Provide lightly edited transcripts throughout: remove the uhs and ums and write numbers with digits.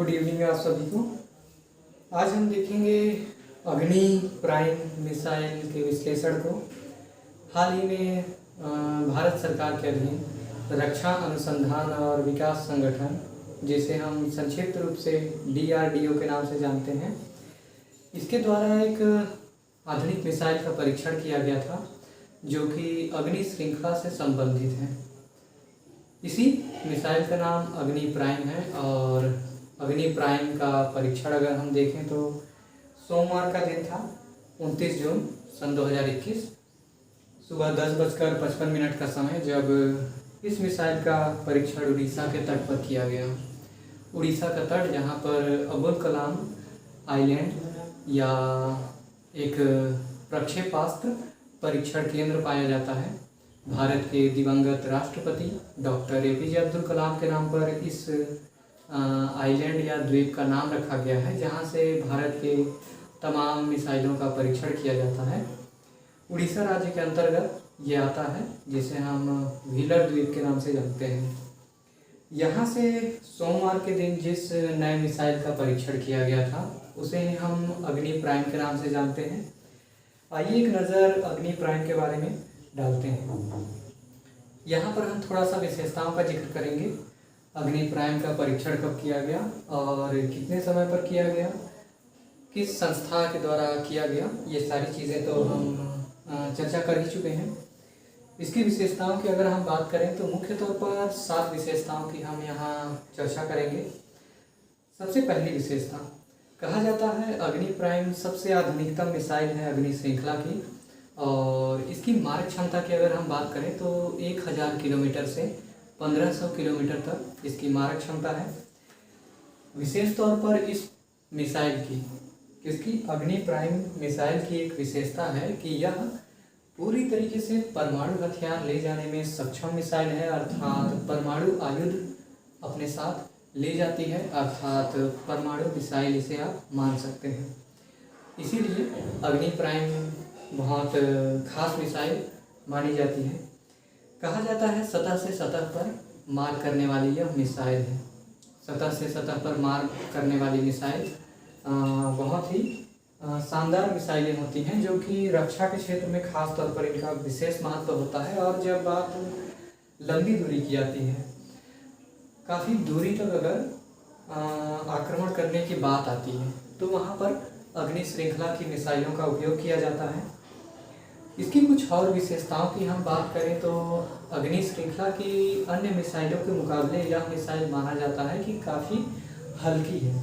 Good evening आप सभी को। आज हम देखेंगे अग्नि प्राइम मिसाइल के विश्लेषण को। हाल ही में भारत सरकार के अधीन रक्षा अनुसंधान और विकास संगठन, जिसे हम संक्षिप्त रूप से DRDO के नाम से जानते हैं, इसके द्वारा एक आधुनिक मिसाइल का परीक्षण किया गया था जो कि अग्नि श्रृंखला से संबंधित है। इसी मिसाइल का नाम अग्नि प्राइम है और अग्नि प्राइम का परीक्षण अगर हम देखें तो सोमवार का दिन था, 29 जून सन 2021, सुबह 10:55 का समय, जब इस मिसाइल का परीक्षण उड़ीसा के तट पर किया गया। उड़ीसा का तट जहां पर अब्दुल कलाम आइलैंड या एक प्रक्षेपास्त्र परीक्षण केंद्र पाया जाता है। भारत के दिवंगत राष्ट्रपति डॉक्टर APJ अब्दुल कलाम के नाम पर इस आइलैंड या द्वीप का नाम रखा गया है, जहां से भारत के तमाम मिसाइलों का परीक्षण किया जाता है। उड़ीसा राज्य के अंतर्गत ये आता है, जिसे हम व्हीलर द्वीप के नाम से जानते हैं। यहाँ से सोमवार के दिन जिस नए मिसाइल का परीक्षण किया गया था उसे हम अग्नि प्राइम के नाम से जानते हैं। आइए एक नज़र अग्नि प्राइम के बारे में डालते हैं। यहाँ पर हम थोड़ा सा विशेषताओं का जिक्र करेंगे। अग्नि प्राइम का परीक्षण कब किया गया और कितने समय पर किया गया, किस संस्था के द्वारा किया गया, ये सारी चीज़ें तो हम चर्चा कर ही चुके हैं। इसकी विशेषताओं की अगर हम बात करें तो मुख्य तौर पर 7 विशेषताओं की हम यहाँ चर्चा करेंगे। सबसे पहली विशेषता, कहा जाता है अग्नि प्राइम सबसे आधुनिकतम मिसाइल है अग्नि श्रृंखला की, और इसकी मारक क्षमता की अगर हम बात करें तो 1000 किलोमीटर से 1500 किलोमीटर तक इसकी मारक क्षमता है। विशेष तौर पर इस मिसाइल की, इसकी अग्नि प्राइम मिसाइल की एक विशेषता है कि यह पूरी तरीके से परमाणु हथियार ले जाने में सक्षम मिसाइल है, अर्थात परमाणु आयुध अपने साथ ले जाती है, अर्थात परमाणु मिसाइल इसे आप मान सकते हैं। इसीलिए अग्नि प्राइम बहुत खास मिसाइल मानी जाती है। कहा जाता है सतह से सतह पर मार करने वाली यह मिसाइल है। सतह से सतह पर मार करने वाली मिसाइल बहुत ही शानदार मिसाइलें होती हैं, जो कि रक्षा के क्षेत्र में खास तौर पर इनका विशेष महत्व होता है। और जब बात लंबी दूरी की आती है, काफ़ी दूरी तक अगर आक्रमण करने की बात आती है, तो वहाँ पर अग्नि श्रृंखला की मिसाइलों का उपयोग किया जाता है। इसकी कुछ और विशेषताओं की हम बात करें तो अग्नि श्रृंखला की अन्य मिसाइलों के मुकाबले यह मिसाइल माना जाता है कि काफ़ी हल्की है।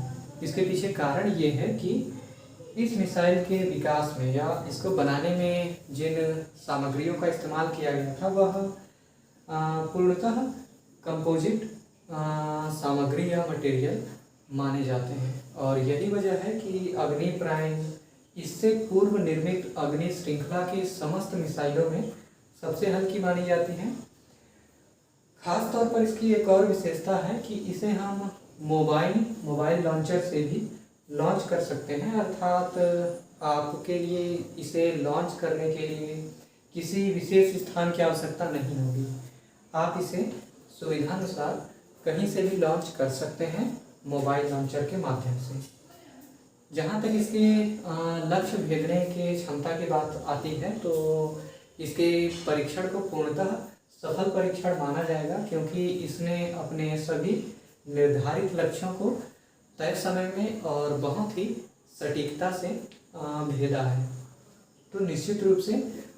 इसके पीछे कारण ये है कि इस मिसाइल के विकास में या इसको बनाने में जिन सामग्रियों का इस्तेमाल किया गया था वह पूर्णतः कंपोजिट सामग्री या मटेरियल माने जाते हैं, और यही वजह है कि अग्नि प्राइम इससे पूर्व निर्मित अग्नि श्रृंखला की समस्त मिसाइलों में सबसे हल्की मानी जाती है। खास तौर पर इसकी एक और विशेषता है कि इसे हम मोबाइल लॉन्चर से भी लॉन्च कर सकते हैं, अर्थात आपके लिए इसे लॉन्च करने के लिए किसी विशेष स्थान की आवश्यकता नहीं होगी। आप इसे सुविधानुसार कहीं से भी लॉन्च कर सकते हैं मोबाइल लॉन्चर के माध्यम से। जहाँ तक इसके लक्ष्य भेदने के क्षमता की बात आती है तो इसके परीक्षण को पूर्णतः सफल परीक्षण माना जाएगा, क्योंकि इसने अपने सभी निर्धारित लक्ष्यों को तय समय में और बहुत ही सटीकता से भेदा है। तो निश्चित रूप से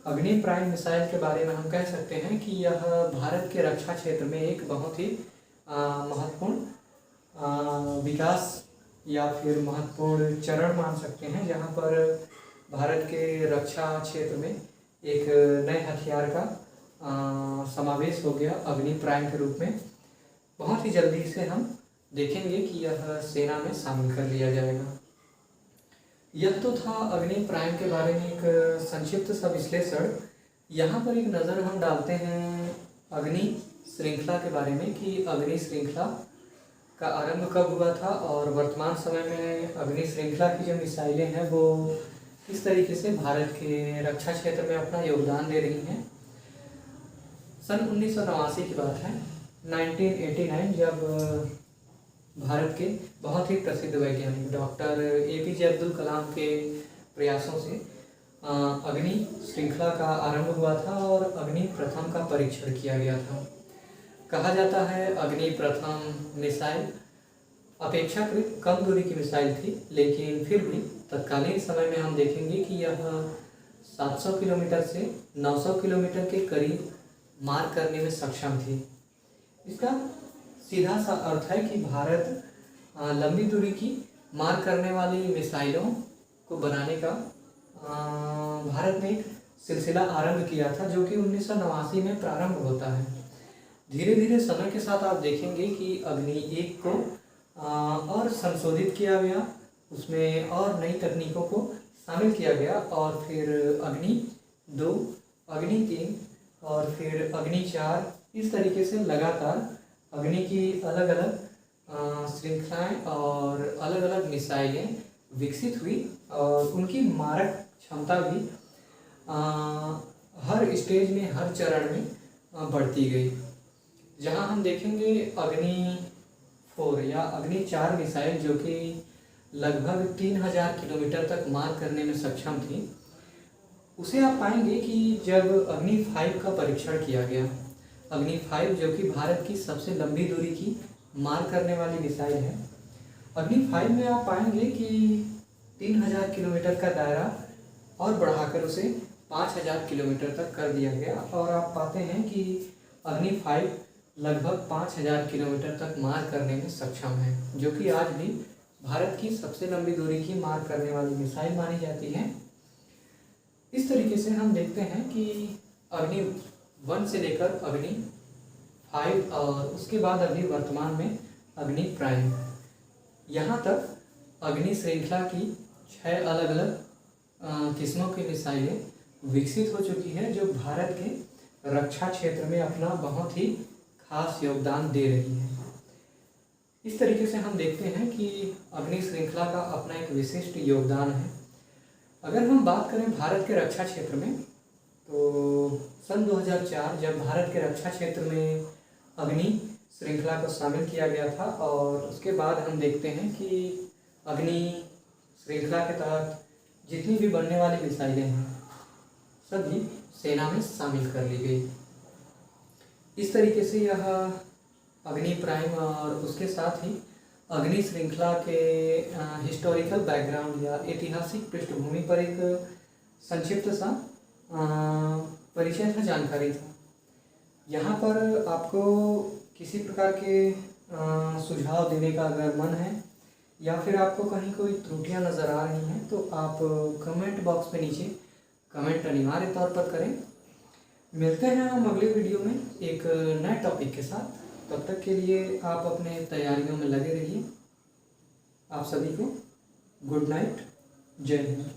अग्नि प्राइम मिसाइल के बारे में हम कह सकते हैं कि यह भारत के रक्षा क्षेत्र में एक बहुत ही महत्वपूर्ण विकास या फिर महत्वपूर्ण चरण मान सकते हैं, जहां पर भारत के रक्षा क्षेत्र में एक नए हथियार का समावेश हो गया अग्नि प्राइम के रूप में। बहुत ही जल्दी से हम देखेंगे कि यह सेना में शामिल कर लिया जाएगा। यह तो था अग्नि प्राइम के बारे में एक संक्षिप्त सा विश्लेषण। यहाँ पर एक नज़र हम डालते हैं अग्नि श्रृंखला के बारे में कि अग्नि श्रृंखला का आरंभ कब हुआ था और वर्तमान समय में अग्नि श्रृंखला की जो मिसाइलें हैं वो किस तरीके से भारत के रक्षा क्षेत्र में अपना योगदान दे रही हैं। सन 1989 की बात है, 1989, जब भारत के बहुत ही प्रसिद्ध वैज्ञानिक डॉक्टर APJ अब्दुल कलाम के प्रयासों से अग्नि श्रृंखला का आरंभ हुआ था और अग्नि प्रथम का परीक्षण किया गया था। कहा जाता है अग्नि प्रथम मिसाइल अपेक्षाकृत कम दूरी की मिसाइल थी, लेकिन फिर भी तत्कालीन समय में हम देखेंगे कि यह 700 किलोमीटर से 900 किलोमीटर के करीब मार करने में सक्षम थी। इसका सीधा सा अर्थ है कि भारत लंबी दूरी की मार करने वाली मिसाइलों को बनाने का भारत ने एक सिलसिला आरंभ किया था, जो कि 1989 में प्रारंभ होता है। धीरे धीरे समय के साथ आप देखेंगे कि अग्नि 1 को और संशोधित किया गया, उसमें और नई तकनीकों को शामिल किया गया और फिर अग्नि 2, अग्नि 3 और फिर अग्नि 4, इस तरीके से लगातार अग्नि की अलग अलग श्रृंखलाएँ और अलग अलग मिसाइलें विकसित हुई और उनकी मारक क्षमता भी हर स्टेज में, हर चरण में बढ़ती गई। जहां हम देखेंगे अग्नि 4 या अग्नि 4 मिसाइल, जो कि लगभग 3000 किलोमीटर तक मार करने में सक्षम थी, उसे आप पाएंगे कि जब अग्नि 5 का परीक्षण किया गया, अग्नि 5 जो कि भारत की सबसे लंबी दूरी की मार करने वाली मिसाइल है, अग्नि 5 में आप पाएंगे कि 3000 किलोमीटर का दायरा और बढ़ाकर उसे 5000 किलोमीटर तक कर दिया गया और आप पाते हैं कि अग्नि 5 लगभग 5000 किलोमीटर तक मार करने में सक्षम है, जो कि आज भी भारत की सबसे लंबी दूरी की मार करने वाली मिसाइल मानी जाती है। इस तरीके से हम देखते हैं कि अग्नि 1 से लेकर अग्नि 5 और उसके बाद अभी वर्तमान में अग्नि प्राइम, यहाँ तक अग्नि श्रृंखला की 6 अलग अलग किस्मों की मिसाइलें विकसित हो चुकी हैं, जो भारत के रक्षा क्षेत्र में अपना बहुत ही खास योगदान दे रही है। इस तरीके से हम देखते हैं कि अग्नि श्रृंखला का अपना एक विशिष्ट योगदान है। अगर हम बात करें भारत के रक्षा क्षेत्र में, तो सन 2004 जब भारत के रक्षा क्षेत्र में अग्नि श्रृंखला को शामिल किया गया था और उसके बाद हम देखते हैं कि अग्नि श्रृंखला के तहत जितनी भी बनने वाली मिसाइलें हैं सभी सेना में शामिल कर ली गई। इस तरीके से यह अग्नि प्राइम और उसके साथ ही अग्नि श्रृंखला के हिस्टोरिकल बैकग्राउंड या ऐतिहासिक पृष्ठभूमि पर एक संक्षिप्त सा परिचय था, जानकारी था। यहाँ पर आपको किसी प्रकार के सुझाव देने का अगर मन है या फिर आपको कहीं कोई त्रुटियां नज़र आ रही हैं, तो आप कमेंट बॉक्स में नीचे कमेंट अनिवार्य तौर पर करें। मिलते हैं हम अगले वीडियो में एक नए टॉपिक के साथ। तब तक के लिए आप अपने तैयारियों में लगे रहिए। आप सभी को गुड नाइट, जय हिंद।